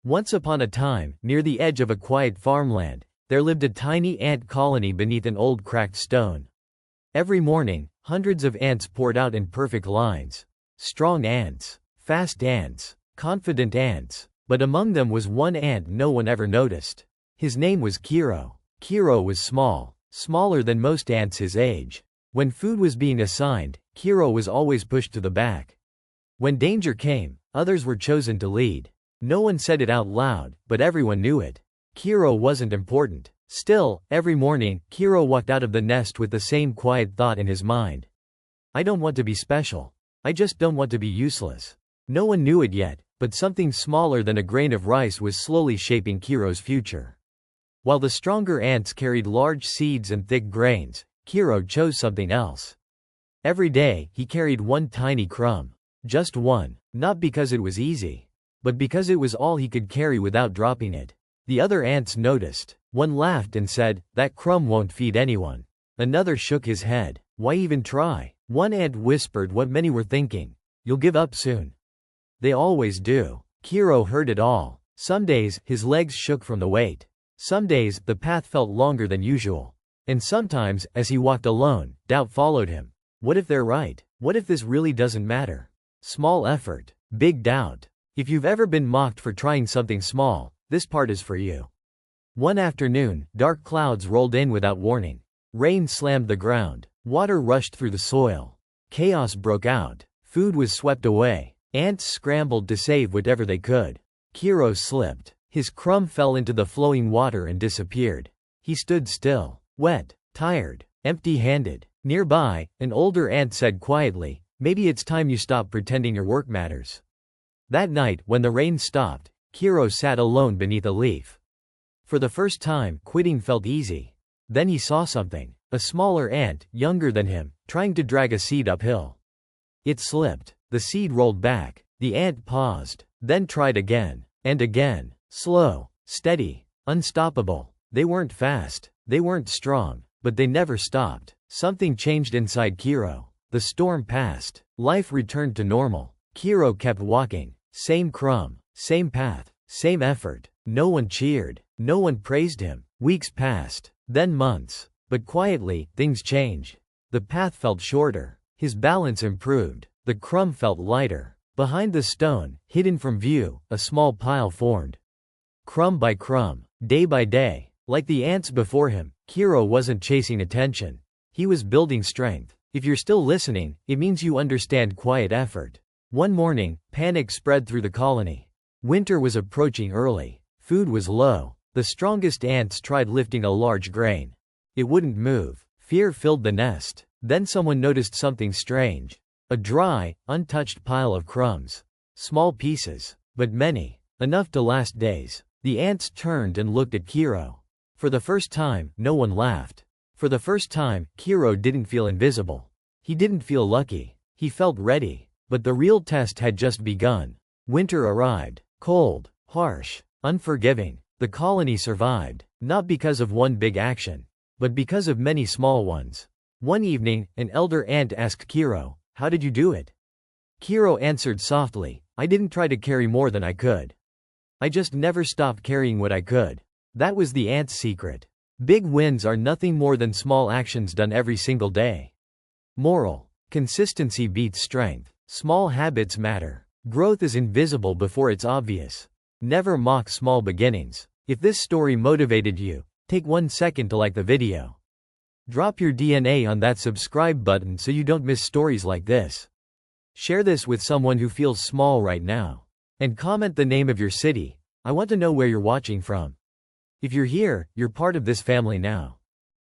Once upon a time, near the edge of a quiet farmland, there lived a tiny ant colony beneath an old cracked stone. Every morning, hundreds of ants poured out in perfect lines. Strong ants, fast ants, confident ants, but among them was one ant no one ever noticed. His name was Kiro. Kiro was small, smaller than most ants his age. When food was being assigned, Kiro was always pushed to the back. When danger came, others were chosen to lead. No one said it out loud, but everyone knew it. Kiro wasn't important. Still, every morning, Kiro walked out of the nest with the same quiet thought in his mind. I don't want to be special. I just don't want to be useless. No one knew it yet, but something smaller than a grain of rice was slowly shaping Kiro's future. While the stronger ants carried large seeds and thick grains, Kiro chose something else. Every day, he carried one tiny crumb. Just one, not because it was easy, but because it was all he could carry without dropping it. The other ants noticed. One laughed and said, "That crumb won't feed anyone." Another shook his head. "Why even try?" One ant whispered what many were thinking, "You'll give up soon." They always do. Kiro heard it all. Some days, his legs shook from the weight. Some days, the path felt longer than usual. And sometimes, as he walked alone, doubt followed him. What if they're right? What if this really doesn't matter? Small effort, big doubt. If you've ever been mocked for trying something small, this part is for you. One afternoon, dark clouds rolled in without warning. Rain slammed the ground. Water rushed through the soil. Chaos broke out. Food was swept away. Ants scrambled to save whatever they could. Kiro slipped. His crumb fell into the flowing water and disappeared. He stood still, wet, tired, empty-handed. Nearby, an older ant said quietly, "Maybe it's time you stop pretending your work matters." That night, when the rain stopped, Kiro sat alone beneath a leaf. For the first time, quitting felt easy. Then he saw something. A smaller ant, younger than him, trying to drag a seed uphill. It slipped. The seed rolled back. The ant paused, then tried again, and again. Slow, steady, unstoppable. They weren't fast, they weren't strong, but they never stopped. Something changed inside Kiro. The storm passed. Life returned to normal. Kiro kept walking. Same crumb, same path, same effort. No one cheered. No one praised him. Weeks passed, then months. But quietly, things changed. The path felt shorter. His balance improved. The crumb felt lighter. Behind the stone, hidden from view, a small pile formed. Crumb by crumb, day by day. Like the ants before him, Kiro wasn't chasing attention. He was building strength. If you're still listening, it means you understand quiet effort. One morning, panic spread through the colony. Winter was approaching early. Food was low. The strongest ants tried lifting a large grain. It wouldn't move. Fear filled the nest. Then someone noticed something strange. A dry, untouched pile of crumbs. Small pieces, but many. Enough to last days. The ants turned and looked at Kiro. For the first time, no one laughed. For the first time, Kiro didn't feel invisible. He didn't feel lucky. He felt ready. But the real test had just begun. Winter arrived. Cold, harsh, unforgiving. The colony survived, not because of one big action, but because of many small ones. One evening, an elder ant asked Kiro, "How did you do it?" Kiro answered softly, "I didn't try to carry more than I could. I just never stopped carrying what I could." That was the ant's secret. Big wins are nothing more than small actions done every single day. Moral: consistency beats strength. Small habits matter. Growth is invisible before it's obvious. Never mock small beginnings. If this story motivated you, take 1 second to like the video. Drop your DNA on that subscribe button so you don't miss stories like this. Share this with someone who feels small right now. And comment the name of your city. I want to know where you're watching from. If you're here, you're part of this family now.